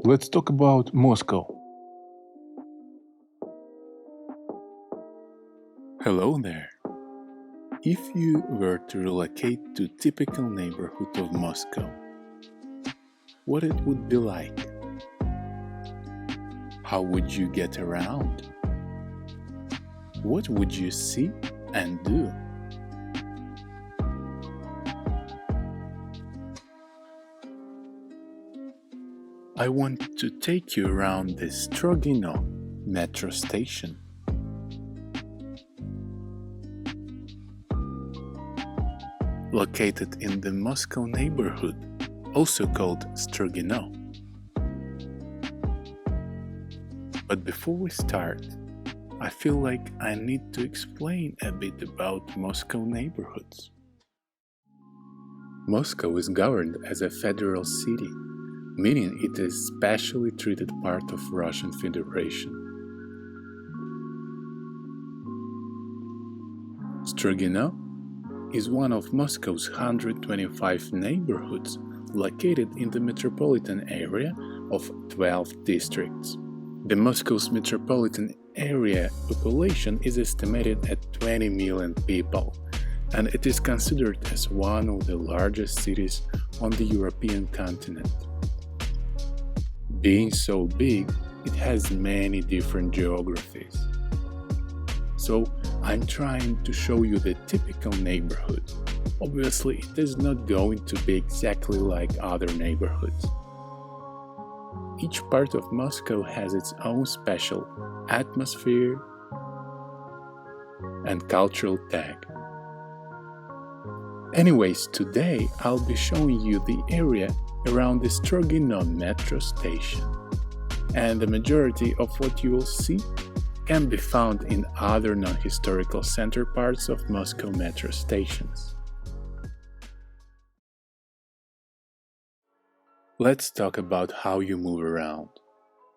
Let's talk about Moscow. Hello there. If you were to relocate to typical neighborhood of Moscow, what it would be like? How would you get around? What would you see and do? I want to take you around the Strogino metro station. Located in the Moscow neighborhood, also called Strogino. But before we start, I feel like I need to explain a bit about Moscow neighborhoods. Moscow is governed as a federal city, meaning it is specially treated part of Russian Federation. Strogino is one of Moscow's 125 neighborhoods located in the metropolitan area of 12 districts. The Moscow's metropolitan area population is estimated at 20 million people, and it is considered as one of the largest cities on the European continent. Being so big, it has many different geographies. So I'm trying to show you the typical neighborhood. Obviously, it is not going to be exactly like other neighborhoods. Each part of Moscow has its own special atmosphere and cultural tag. Anyways, today I'll be showing you the area around the Strogino metro station, and the majority of what you will see can be found in other non-historical center parts of Moscow metro stations. Let's talk about how you move around.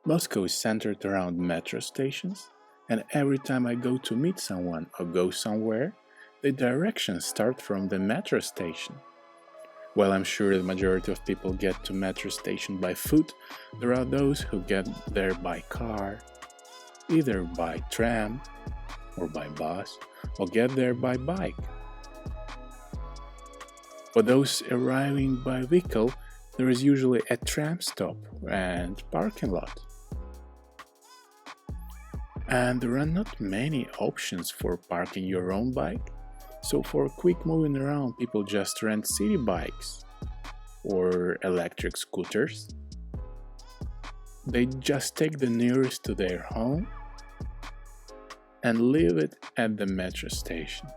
Moscow is centered around metro stations, and every time I go to meet someone or go somewhere, the directions start from the metro station. While I'm sure the majority of people get to metro station by foot, there are those who get there by car, either by tram or by bus, or get there by bike. For those arriving by vehicle, there is usually a tram stop and parking lot. And there are not many options for parking your own bike, so for quick moving around, people just rent city bikes or electric scooters. They just take the nearest to their home and leave it at the metro station.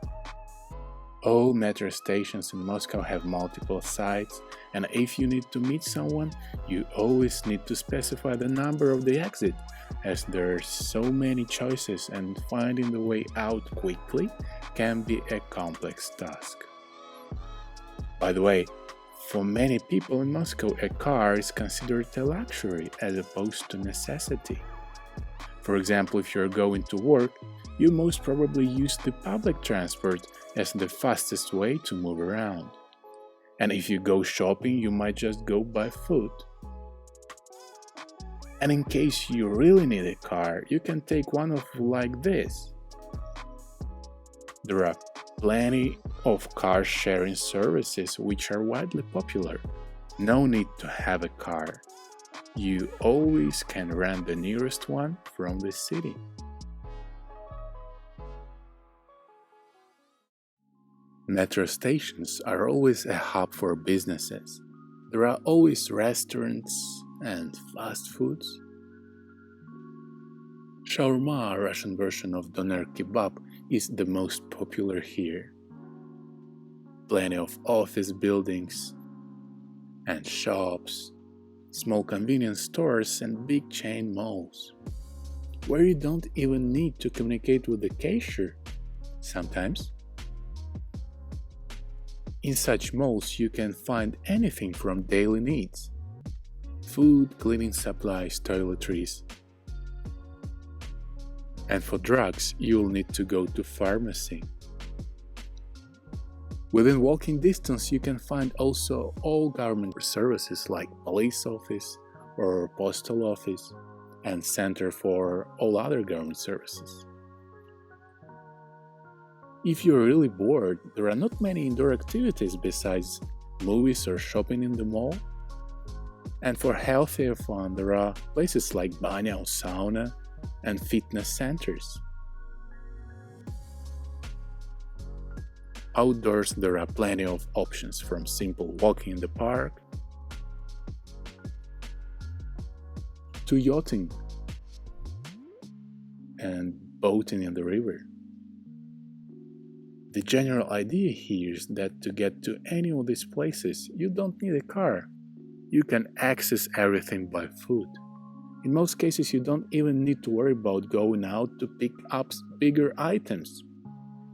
All metro stations in Moscow have multiple sites, and if you need to meet someone, you always need to specify the number of the exit, as there are so many choices and finding the way out quickly can be a complex task. By the way, for many people in Moscow, a car is considered a luxury as opposed to necessity. For example, if you're going to work, you most probably use the public transport as the fastest way to move around. And if you go shopping, you might just go by foot. And in case you really need a car, you can take one of like this. There are plenty of car sharing services which are widely popular. No need to have a car. You always can rent the nearest one from the city. Metro stations are always a hub for businesses. There are always restaurants and fast foods. Shawarma, a Russian version of doner kebab, is the most popular here. Plenty of office buildings and shops, small convenience stores and big chain malls, where you don't even need to communicate with the cashier sometimes. In such malls you can find anything from daily needs: food, cleaning supplies, toiletries. And for drugs, you'll need to go to pharmacy. Within walking distance, you can find also all government services like police office, or postal office, and center for all other government services. If you're really bored, there are not many indoor activities besides movies or shopping in the mall. And for healthier fun, there are places like banya or sauna and fitness centers. Outdoors, there are plenty of options from simple walking in the park to yachting and boating in the river. The general idea here is that to get to any of these places, you don't need a car. You can access everything by foot. In most cases, you don't even need to worry about going out to pick up bigger items.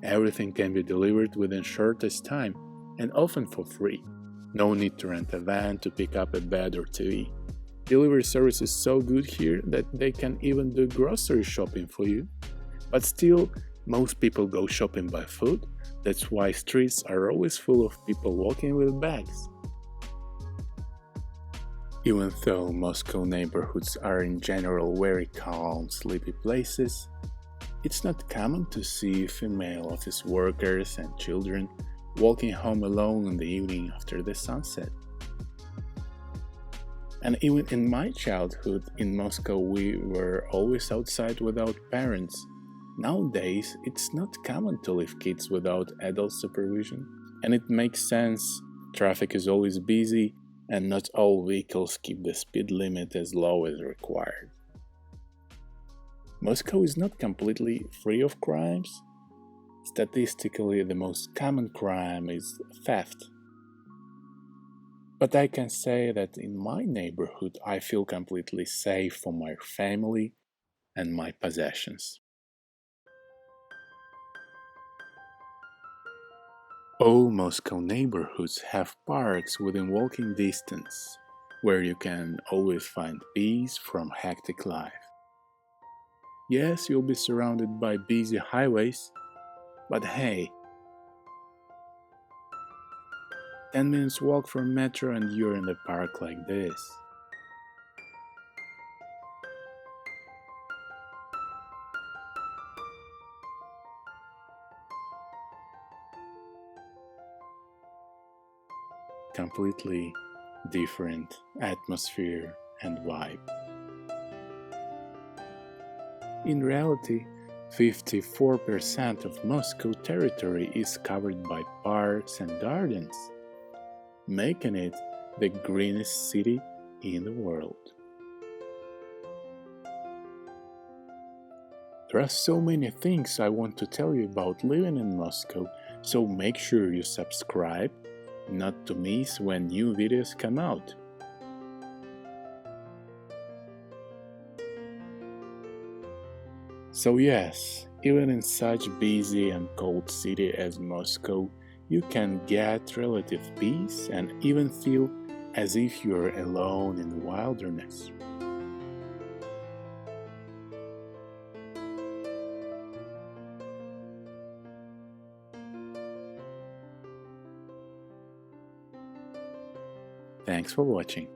Everything can be delivered within shortest time and often for free. No need to rent a van to pick up a bed or TV. Delivery service is so good here that they can even do grocery shopping for you. But still, most people go shopping by foot. That's why streets are always full of people walking with bags. Even though Moscow neighborhoods are in general very calm, sleepy places, it's not common to see female office workers and children walking home alone in the evening after the sunset. And even in my childhood in Moscow, we were always outside without parents. Nowadays, it's not common to leave kids without adult supervision, and it makes sense. Traffic is always busy, and not all vehicles keep the speed limit as low as required. Moscow is not completely free of crimes. Statistically, the most common crime is theft. But I can say that in my neighborhood, I feel completely safe for my family and my possessions. All Moscow neighborhoods have parks within walking distance, where you can always find peace from hectic life. Yes, you'll be surrounded by busy highways, but hey, 10 minutes walk from metro and you're in a park like this. Completely different atmosphere and vibe. In reality, 54% of Moscow territory is covered by parks and gardens, making it the greenest city in the world. There are so many things I want to tell you about living in Moscow, so make sure you subscribe not to miss when new videos come out. So yes, even in such busy and cold city as Moscow, you can get relative peace and even feel as if you're alone in the wilderness. Thanks for watching.